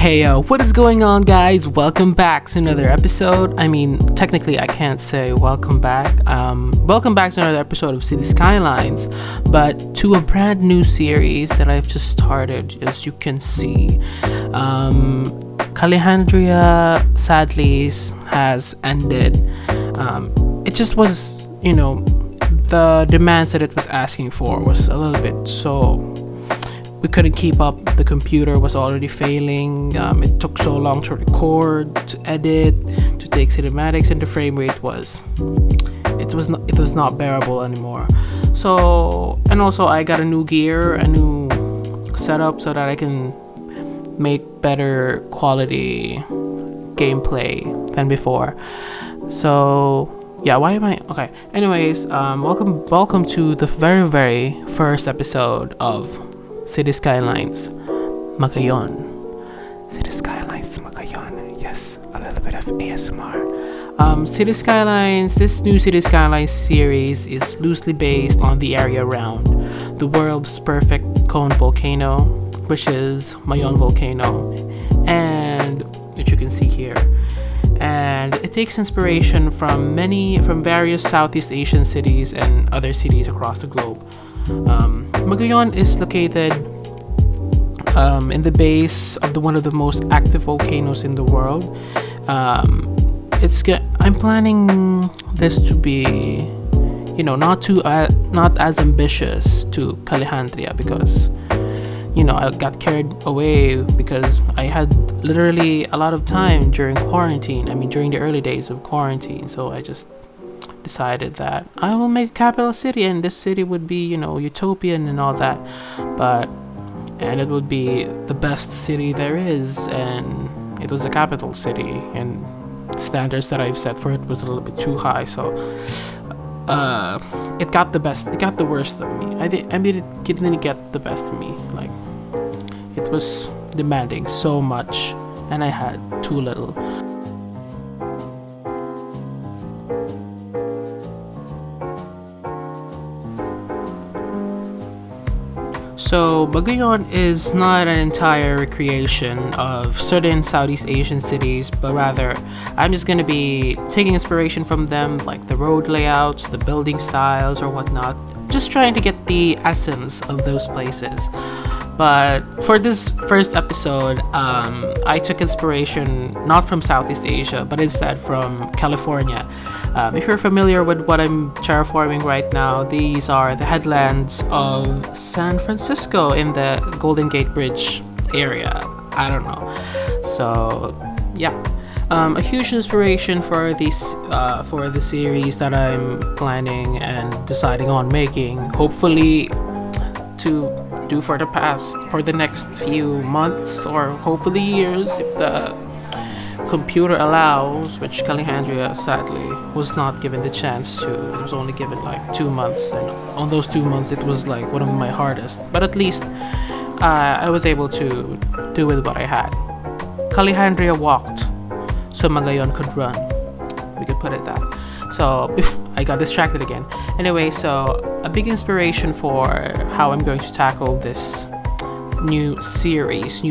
Hey, what is going on, guys? Welcome back to another episode. I mean, technically, I can't say welcome back. Welcome back to another episode of Cities Skylines, but to a brand new series that I've just started, as you can see. Calejandria, sadly, has ended. It just was, the demands that it was asking for was a little bit so. We couldn't keep up. The computer was already failing. It took so long to record, to edit, to take cinematics, and the frame rate was not bearable anymore. So, and also I got a new gear, a new setup so that I can make better quality gameplay than before. So yeah, why am I okay? Anyways, welcome to the very first episode of Cities Skylines Magayon. Cities Skylines Magayon. Yes, a little bit of ASMR. Cities Skylines, this new Cities Skylines series is loosely based on the area around the world's perfect cone volcano, which is Mayon Volcano, and which you can see here. And it takes inspiration from various Southeast Asian cities and other cities across the globe. Magayon is located in the base of one of the most active volcanoes in the world. I'm planning this to be, not as ambitious to Calejandria because, I got carried away because I had literally a lot of time during quarantine. I mean, during the early days of quarantine. So I just decided that I will make a capital city, and this city would be, utopian and all that, and it would be the best city there is, and it was a capital city, and the standards that I've set for it was a little bit too high, so it got the worst of me. It didn't get the best of me. Like, it was demanding so much, and I had too little. So, Magayon is not an entire recreation of certain Southeast Asian cities, but rather, I'm just gonna be taking inspiration from them, like the road layouts, the building styles, or whatnot. Just trying to get the essence of those places. But for this first episode, I took inspiration not from Southeast Asia, but instead from California. If you're familiar with what I'm terraforming right now, these are the headlands of San Francisco in the Golden Gate Bridge area. I don't know. So, yeah. A huge inspiration for the series that I'm planning and deciding on making. Hopefully, to do for the next few months or hopefully years if the computer allows, which Calejandria sadly was not given the chance to. It was only given like 2 months, and on those 2 months it was like one of my hardest, but at least I was able to do with what I had. Calejandria walked so Magayon could run, we could put it that. So I got distracted again. Anyway, so a big inspiration for how I'm going to tackle this new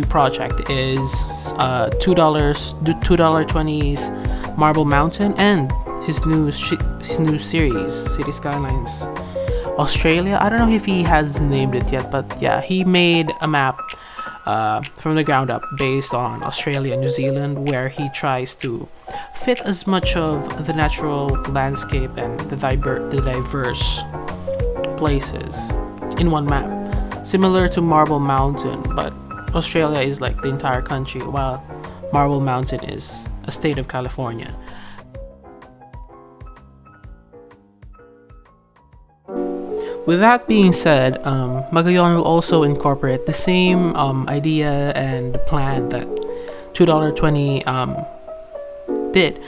project is $2.20's Marble Mountain and his new series, City Skylines Australia. I don't know if he has named it yet, but yeah, he made a map from the ground up based on Australia and New Zealand, where he tries to fit as much of the natural landscape and the diverse places in one map, similar to Marble Mountain, but Australia is like the entire country, while Marble Mountain is a state of California. With that being said, Magayon will also incorporate the same idea and plan that $2.20 did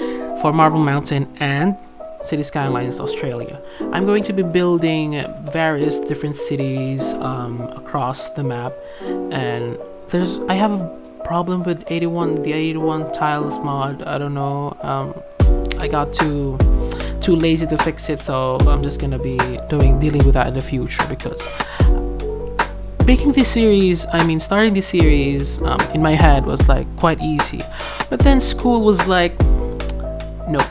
for Marble Mountain and City Skylines Australia. I'm going to be building various different cities across the map, and I have a problem with the 81 tiles mod. I don't know. I got too lazy to fix it, so I'm just gonna be dealing with that in the future, because making this series, I mean, starting this series in my head was like quite easy, but then school was like, nope,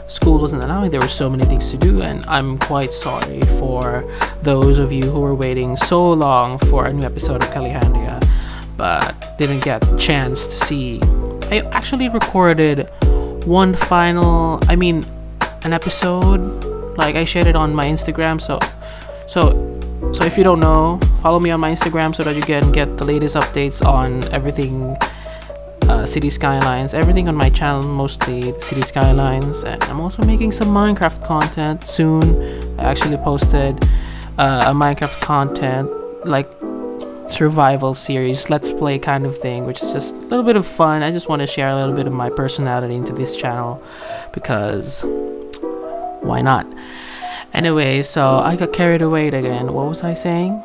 school wasn't allowing. There were so many things to do, and I'm quite sorry for those of you who were waiting so long for a new episode of Calejandria but didn't get a chance to see. I actually recorded an episode, like I shared it on my Instagram. So if you don't know, follow me on my Instagram so that you can get the latest updates on everything Cities Skylines, everything on my channel, mostly Cities Skylines. And I'm also making some Minecraft content soon. I actually posted a Minecraft content, like survival series, let's play kind of thing, which is just a little bit of fun. I just want to share a little bit of my personality into this channel because why not? Anyway, so I got carried away again. What was I saying?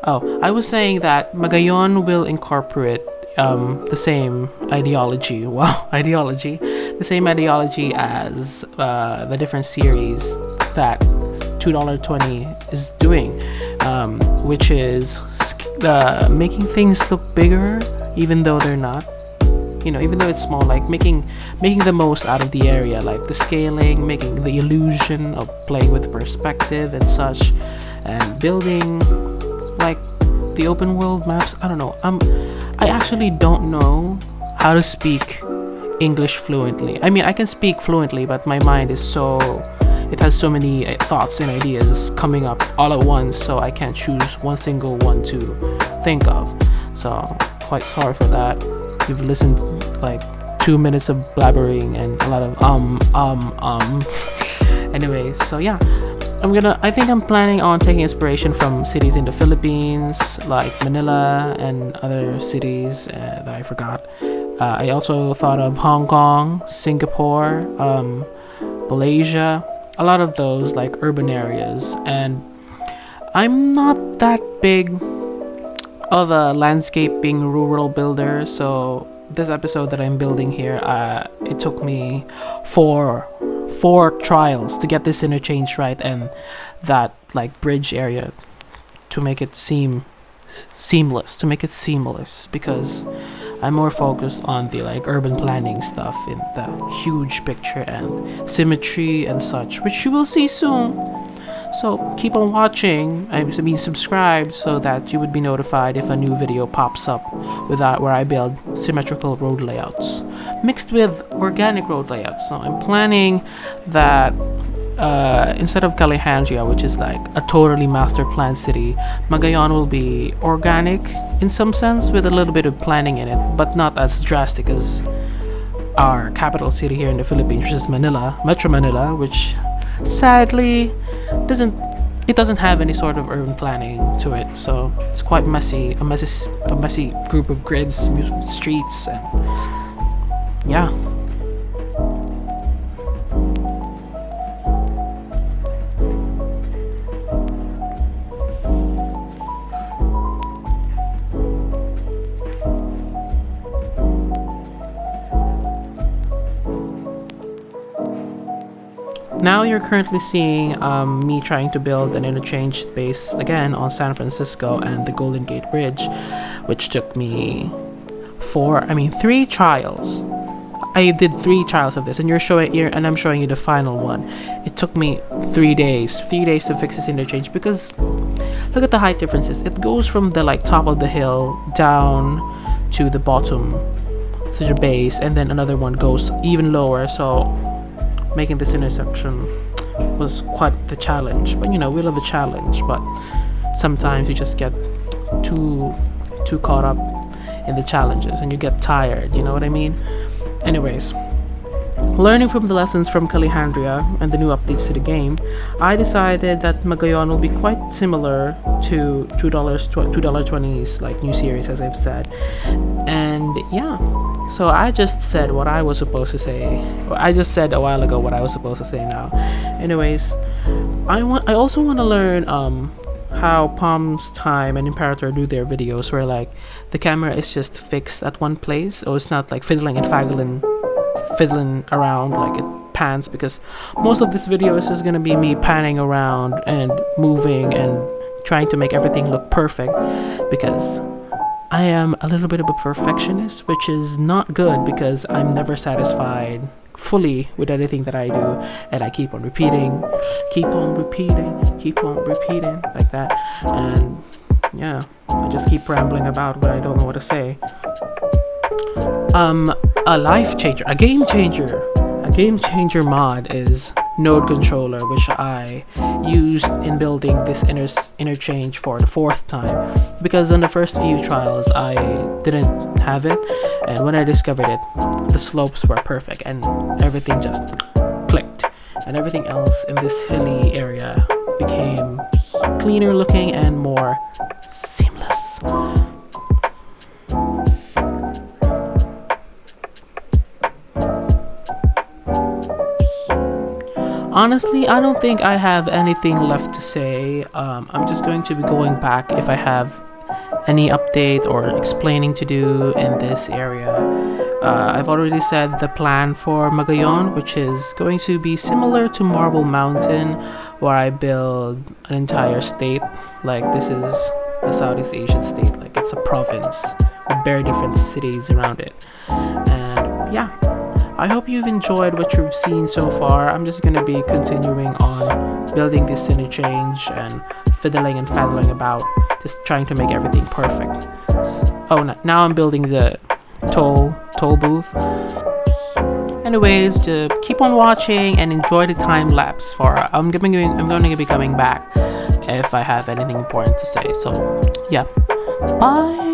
Oh, I was saying that Magayon will incorporate the same ideology. Wow, ideology. The same ideology as the different series that $2.20 is doing, which is making things look bigger, even though they're not. Even though it's small, like making the most out of the area, like the scaling, making the illusion of playing with perspective and such, and building like the open world maps. I don't know. I actually don't know how to speak English fluently. I mean, I can speak fluently, but my mind is it has so many thoughts and ideas coming up all at once, so I can't choose one single one to think of. So quite sorry for that. You've listened like 2 minutes of blabbering and a lot of Anyway, so yeah, I think I'm planning on taking inspiration from cities in the Philippines, like Manila and other cities that I forgot. I also thought of Hong Kong, Singapore, Malaysia, a lot of those like urban areas. And I'm not that big of a landscaping rural builder, so this episode that I'm building here, it took me four trials to get this interchange right and that like bridge area to make it seamless, because I'm more focused on the like urban planning stuff in the huge picture and symmetry and such, which you will see soon. So keep on watching. I mean, subscribe so that you would be notified if a new video pops up where I build symmetrical road layouts mixed with organic road layouts. So I'm planning that instead of Calejandria, which is like a totally master planned city, Magayon will be organic in some sense with a little bit of planning in it, but not as drastic as our capital city here in the Philippines, which is Metro Manila, which sadly doesn't have any sort of urban planning to it. So it's quite messy, a messy group of grids, streets, and yeah. Now you're currently seeing me trying to build an interchange based again on San Francisco and the Golden Gate Bridge, which took me 3 trials. I did 3 trials of this, and I'm showing you the final one. It took me 3 days to fix this interchange, because look at the height differences. It goes from the like top of the hill down to the bottom, to the base, and then another one goes even lower. So making this intersection was quite the challenge. But we love a challenge, but sometimes you just get too caught up in the challenges and you get tired, you know what I mean? Anyways, learning from the lessons from Calejandria and the new updates to the game, I decided that Magayon will be quite similar to $2.20's like new series, as I've said. And yeah, so I just said what I was supposed to say. I just said a while ago what I was supposed to say now. Anyways, I also want to learn how Palm's Time and Imperator do their videos, where like the camera is just fixed at one place, or it's not like fiddling around, like it pans, because most of this video is just gonna be me panning around and moving and trying to make everything look perfect because I am a little bit of a perfectionist, which is not good because I'm never satisfied fully with anything that I do, and I keep on repeating, keep on repeating, keep on repeating like that. And yeah, I just keep rambling about what I don't know what to say. A life changer, a game changer mod is node controller, which I used in building this interchange for the fourth time because on the first few trials I didn't have it, and when I discovered it, the slopes were perfect and everything just clicked, and everything else in this hilly area became cleaner looking and more seamless. Honestly, I don't think I have anything left to say. I'm just going to be going back if I have any update or explaining to do in this area. I've already said the plan for Magayon, which is going to be similar to Marble Mountain, where I build an entire state. Like, this is a Southeast Asian state, like, it's a province with very different cities around it. And yeah, I hope you've enjoyed what you've seen so far. I'm just gonna be continuing on building this interchange and fiddling and faddling about, just trying to make everything perfect. Oh, now I'm building the toll booth. Anyways, to keep on watching and enjoy the time lapse. For I'm going to be coming back if I have anything important to say. So yeah, bye.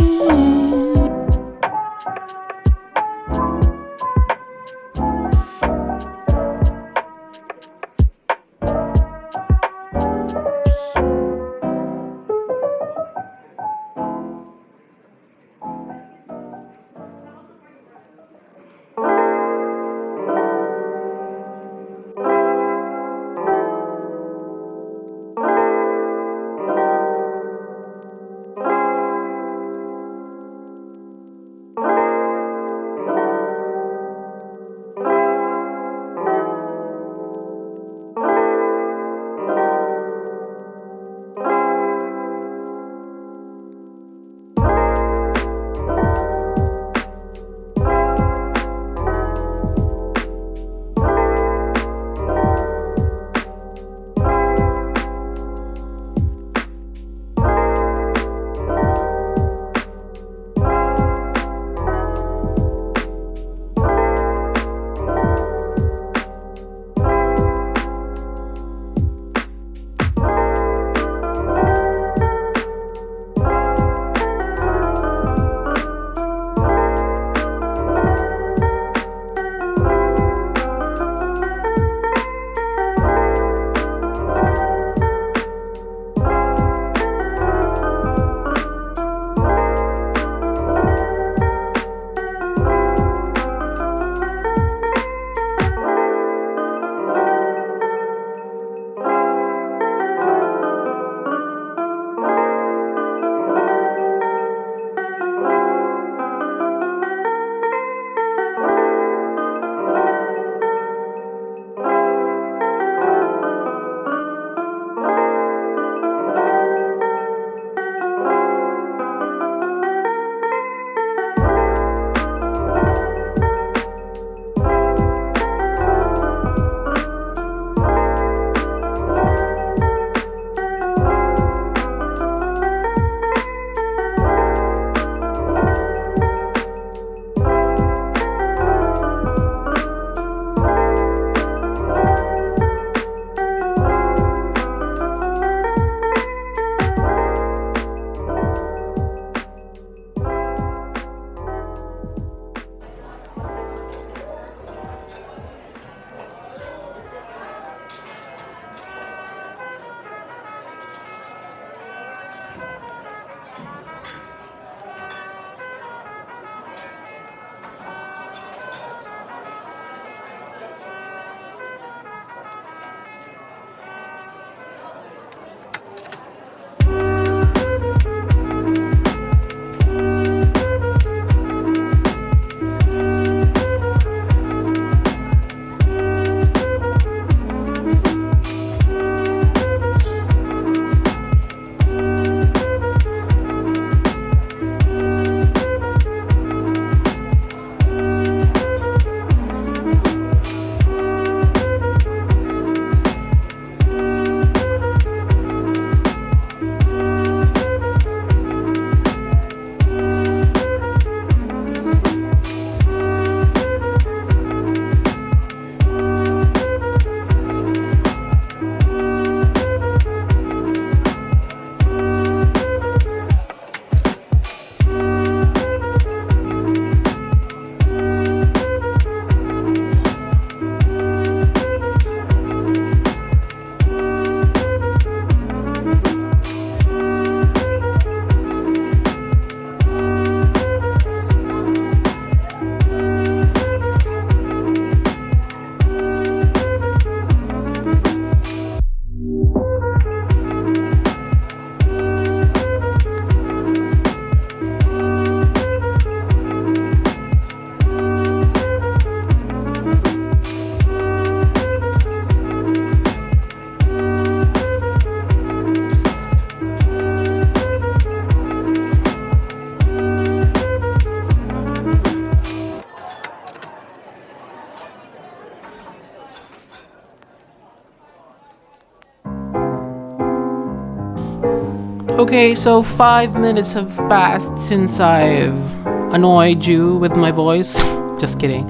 Okay, so 5 minutes have passed since I've annoyed you with my voice. Just kidding.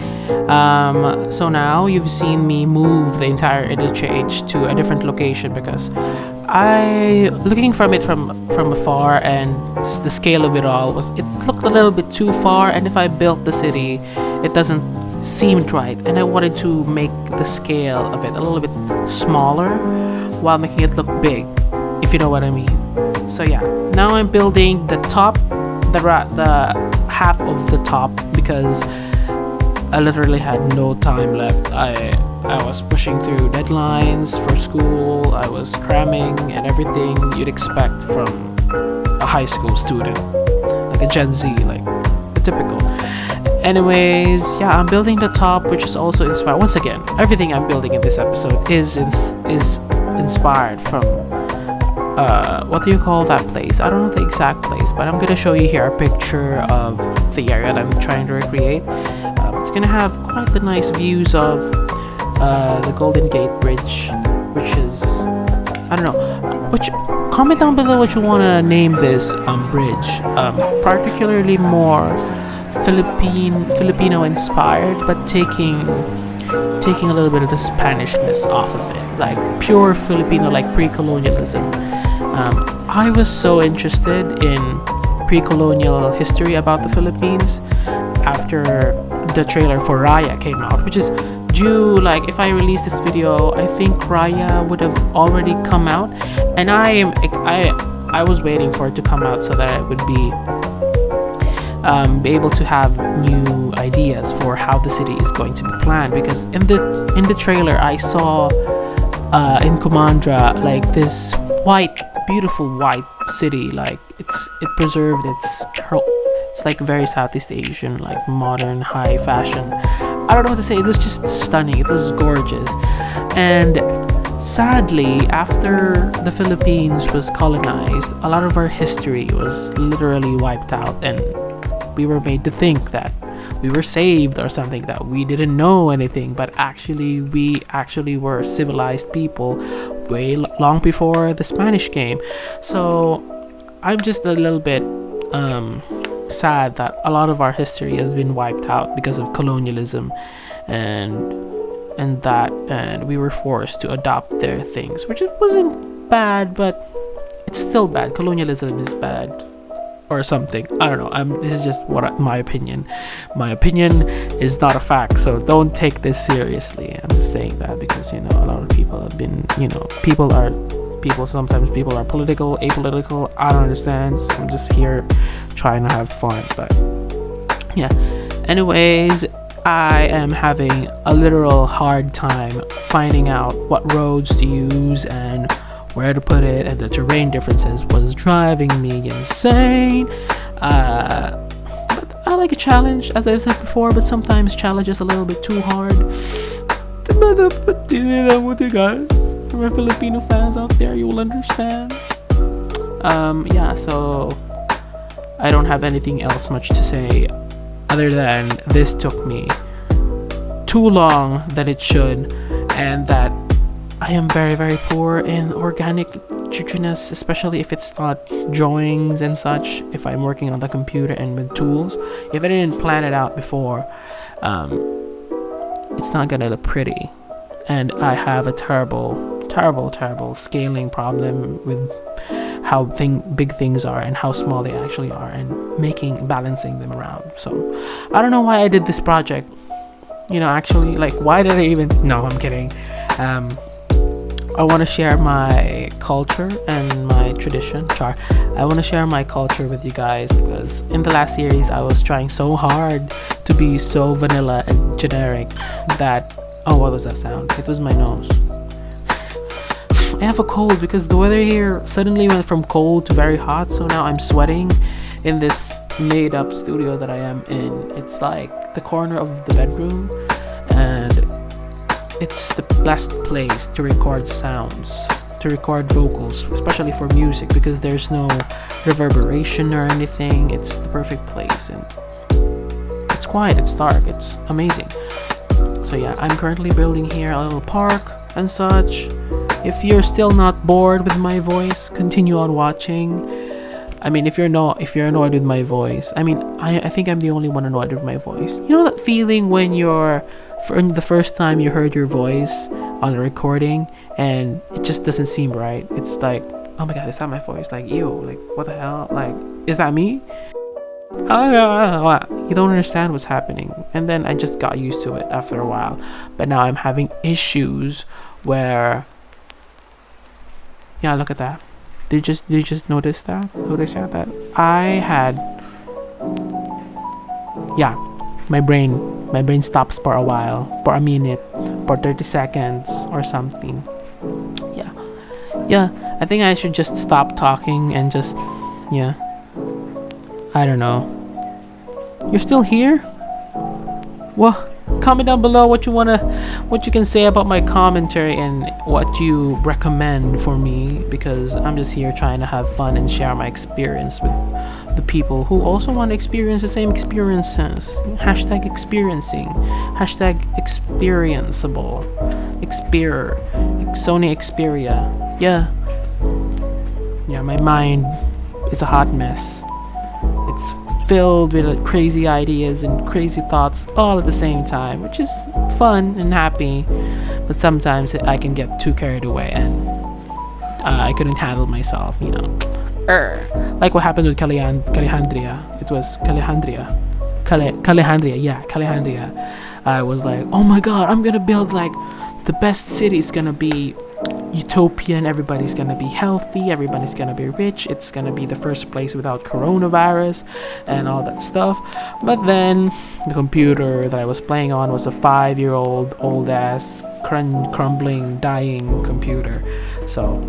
So now you've seen me move the entire interchange to a different location because I looking from it from afar, and the scale of it all was, it looked a little bit too far, and if I built the city, it doesn't seem right, and I wanted to make the scale of it a little bit smaller while making it look big, if you know what I mean. So yeah, now I'm building the top, the half of the top, because I literally had no time left. I was pushing through deadlines for school. I was cramming and everything you'd expect from a high school student, like a Gen Z, like a typical. Anyways, yeah, I'm building the top, which is also inspired. Once again, everything I'm building in this episode is inspired from what do you call that place? I don't know the exact place, but I'm gonna show you here a picture of the area that I'm trying to recreate. It's gonna have quite the nice views of the Golden Gate Bridge, which is, I don't know, which, comment down below what you want to name this bridge. Particularly more Filipino inspired, but taking a little bit of the Spanishness off of it, like pure Filipino, like pre-colonialism. I was so interested in pre-colonial history about the Philippines after the trailer for Raya came out, which is due, like, if I release this video, I think Raya would have already come out, and I was waiting for it to come out so that I would be able to have new ideas for how the city is going to be planned, because in the trailer I saw in Kumandra, like, this beautiful white city, like it preserved it's like very Southeast Asian, like modern high fashion. I don't know what to say. It was just stunning. It was gorgeous. And sadly, after the Philippines was colonized, a lot of our history was literally wiped out, and we were made to think that we were saved or something, that we didn't know anything, but we actually were civilized people way long before the Spanish came. So I'm just a little bit sad that a lot of our history has been wiped out because of colonialism, and we were forced to adopt their things, which it wasn't bad, but it's still bad. Colonialism is bad or something. I don't know. This is just my opinion. My opinion is not a fact, so don't take this seriously. I'm just saying that because, you know, a lot of people have been, you know, sometimes people are political, apolitical. I don't understand. So I'm just here trying to have fun. But yeah. Anyways, I am having a literal hard time finding out what roads to use and where to put it, and the terrain differences was driving me insane. But I like a challenge, as I've said before, but sometimes challenge is a little bit too hard. With you guys, for my Filipino fans out there, you will understand. Yeah, so I don't have anything else much to say other than this took me too long than it should, and that I am very, very poor in organic chichiness, especially if it's not drawings and such. If I'm working on the computer and with tools, if I didn't plan it out before, it's not gonna look pretty. And I have a terrible scaling problem with how big things are and how small they actually are, and balancing them around. So I don't know why I did this project. You know, actually, like, why did I even? No, I'm kidding. I want to share my culture and my tradition. I want to share my culture with you guys, because in the last series I was trying so hard to be so vanilla and generic that, oh, what was that sound? It was my nose. I have a cold because the weather here suddenly went from cold to very hot, so now I'm sweating in this made up studio that I am in. It's like the corner of the bedroom, and it's the best place to record sounds, to record vocals, especially for music, because there's no reverberation or anything. It's the perfect place, and it's quiet, it's dark, it's amazing. So yeah, I'm currently building here a little park and such. If you're still not bored with my voice, continue on watching. I mean, if you're annoyed with my voice, I mean, I think I'm the only one annoyed with my voice. You know that feeling when for the first time you heard your voice on a recording and it just doesn't seem right. It's like, oh my god, is that my voice? Like, ew, like what the hell? Like, is that me? You don't understand what's happening. And then I just got used to it after a while. But now I'm having issues where, yeah, look at that. Did you just notice that? Notice that I had, yeah, my brain stops for a while, for a minute, for 30 seconds or something. Yeah. Yeah, I think I should just stop talking and just, yeah. I don't know. You're still here? Well, comment down below what you can say about my commentary and what you recommend for me, because I'm just here trying to have fun and share my experience with the people who also want to experience the same experiences. Hashtag experiencing. Hashtag experienceable. Sony Xperia. Yeah. Yeah, my mind is a hot mess. It's filled with crazy ideas and crazy thoughts all at the same time, which is fun and happy. But sometimes I can get too carried away and I couldn't handle myself, you know. Like what happened with Calejandria. It was Calejandria, yeah, Calejandria. I was like, oh my god, I'm gonna build like the best city. It's gonna be utopian, everybody's gonna be healthy, everybody's gonna be rich, it's gonna be the first place without coronavirus and all that stuff. But then the computer that I was playing on was a 5-year-old old ass crumbling dying computer. So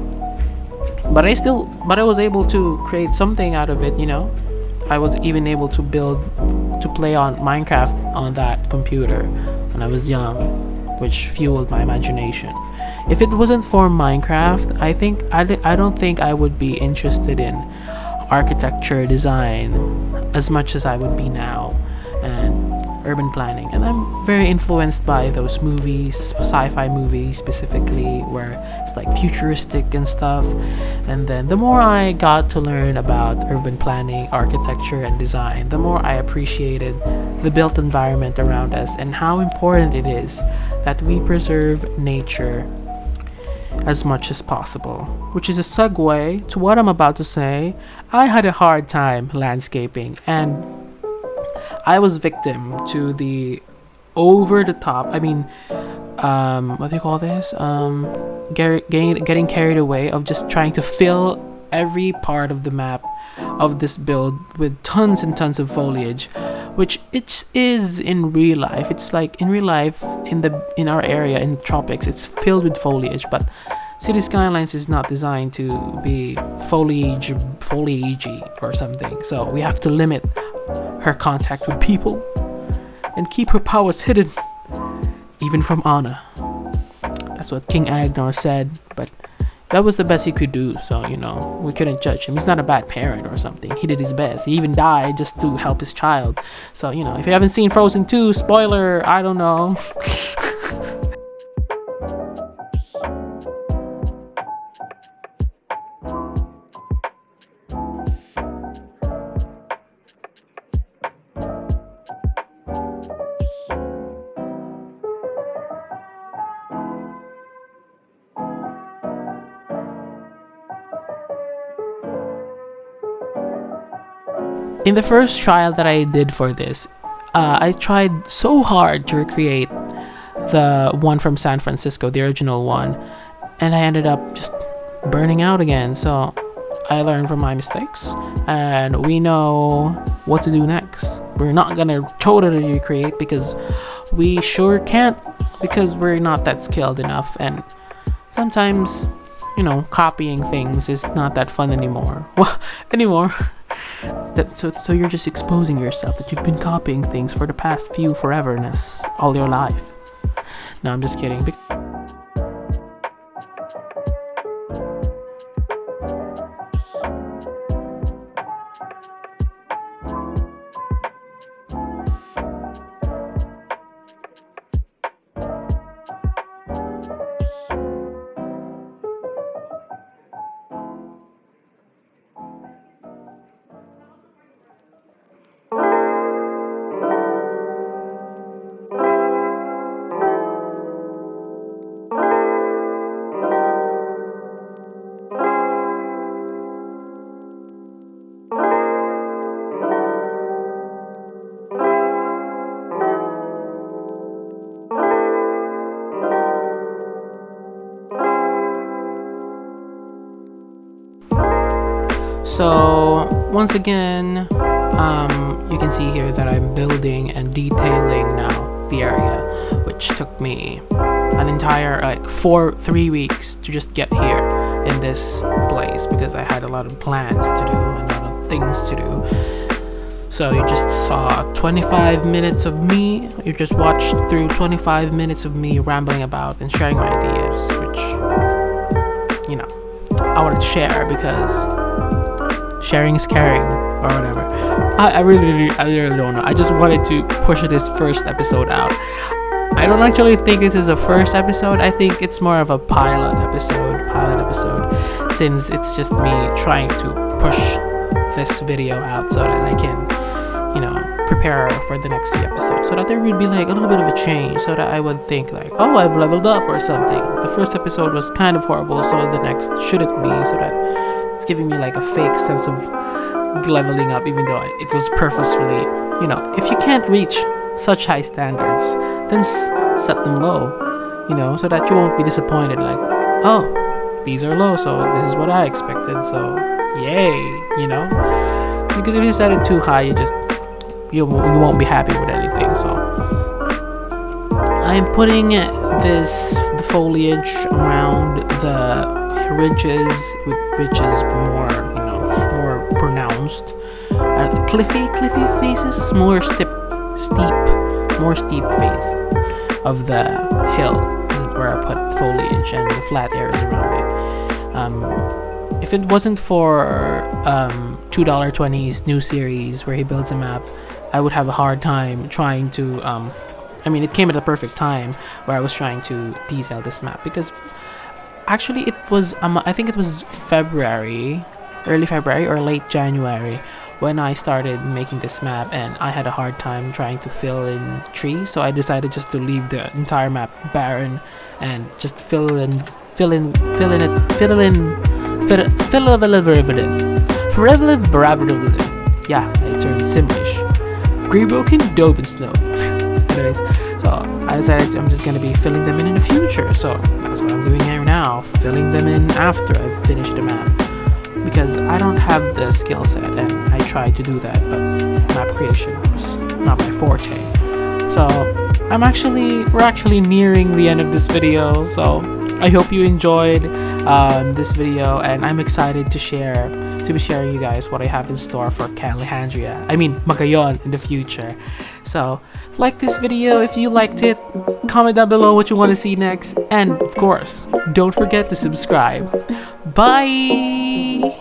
but I was able to create something out of it, you know. I was even able to play on Minecraft on that computer when I was young, which fueled my imagination. If it wasn't for Minecraft, I don't think I would be interested in architecture design as much as I would be now, and urban planning. And I'm very influenced by those movies, sci-fi movies specifically, where it's like futuristic and stuff. And then the more I got to learn about urban planning, architecture, and design, the more I appreciated the built environment around us and how important it is that we preserve nature as much as possible. Which is a segue to what I'm about to say. I had a hard time landscaping, and I was victim to the over the top, I mean, what do you call this? Getting carried away of just trying to fill every part of the map of this build with tons and tons of foliage, which it is in real life. It's like in real life in our area in the tropics, it's filled with foliage, but Cities Skylines is not designed to be foliagey or something. So we have to limit her contact with people and keep her powers hidden, even from Anna. That's what King Agnar said, but that was the best he could do, so, you know, we couldn't judge him. He's not a bad parent or something. He did his best. He even died just to help his child. So, you know, if you haven't seen Frozen 2, spoiler, I don't know. In the first trial that I did for this, I tried so hard to recreate the one from San Francisco, the original one, and I ended up just burning out again. So I learned from my mistakes, and we know what to do next. We're not gonna totally recreate because we sure can't, because we're not that skilled enough, and sometimes, you know, copying things is not that fun anymore. Well, anymore. So you're just exposing yourself that you've been copying things for the past few foreverness all your life. No, I'm just kidding. So once again, you can see here that I'm building and detailing now the area, which took me an entire 3 weeks to just get here in this place, because I had a lot of plans to do and a lot of things to do. So you just saw 25 minutes of me. You just watched through 25 minutes of me rambling about and sharing my ideas, which, you know, I wanted to share because sharing is caring, or whatever. I really don't know. I just wanted to push this first episode out. I don't actually think this is a first episode. I think it's more of a pilot episode, since it's just me trying to push this video out so that I can, you know, prepare for the next few episodes, so that there would be like a little bit of a change, so that I would think like, oh, I've leveled up or something. The first episode was kind of horrible, so the next shouldn't be, so that it's giving me like a fake sense of leveling up, even though it was purposefully, you know, if you can't reach such high standards, then set them low, you know, so that you won't be disappointed like, oh, these are low, so this is what I expected, so yay, you know. Because if you set it too high, you won't be happy with anything. So I'm putting the foliage around the ridges, which is more, you know, more pronounced. Cliffy faces, more steep face of the hill is where I put foliage, and the flat areas around it. If it wasn't for $2.20's new series where he builds a map, I would have a hard time trying to it came at the perfect time where I was trying to detail this map, because actually it was I think it was early February or late January when I started making this map, and I had a hard time trying to fill in trees, so I decided just to leave the entire map barren and just fill it in. Yeah, I turned Simlish. Grebo can dope and snow. Anyways, so I decided I'm just gonna be filling them in the future. So that's what I'm doing here now, filling them in after I've finished the map. Because I don't have the skill set, and I tried to do that, but map creation was not my forte. So we're actually nearing the end of this video, so I hope you enjoyed this video, and I'm excited to be sharing you guys what I have in store for Magayon in the future. So like this video if you liked it, comment down below what you want to see next, and of course don't forget to subscribe. Bye.